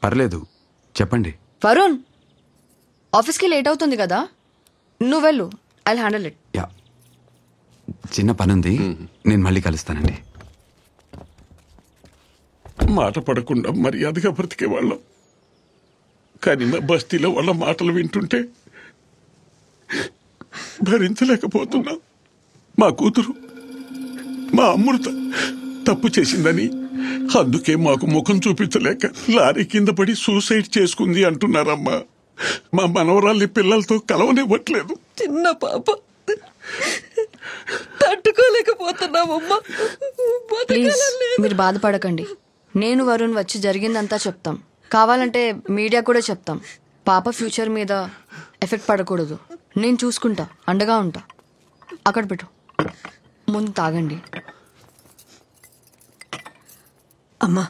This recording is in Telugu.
పర్లేదు, చెప్పండి. వరుణ్, ఆఫీస్కి లేట్ అవుతుంది కదా, నువ్వు వెళ్ళు, ఐ హ్యాండిల్ ఇట్. యా, చిన్న పనుంది, నేను మళ్ళీ కలుస్తానండి. మాట పడకుండా మర్యాదగా బ్రతికేవాళ్ళం. కానీ మా బస్తీలో వాళ్ళ మాటలు వింటుంటే భరించలేకపోతున్నా. మా కూతురు, మా అమృత తప్పు చేసిందని అందుకే మాకు ముఖం చూపించలేక లారీ కింద పడి సూసైడ్ చేసుకుంది అంటున్నారమ్మా. మా మనవరాల్ని పిల్లలతో కలవనివ్వట్లేదు. చిన్న పాప, తట్టుకోలేకపోతున్నామమ్మా. ప్లీజ్ మీరు బాధపడకండి. నేను వరుణ్ వచ్చి జరిగిందంతా చెప్తాం. కావాలంటే మీడియా కూడా చెప్తాం. పాప ఫ్యూచర్ మీద ఎఫెక్ట్ పడకూడదు. నేను చూసుకుంటా, అండగా ఉంటా. అక్కడ పెట్టు, ముందు తాగండి. అమ్మా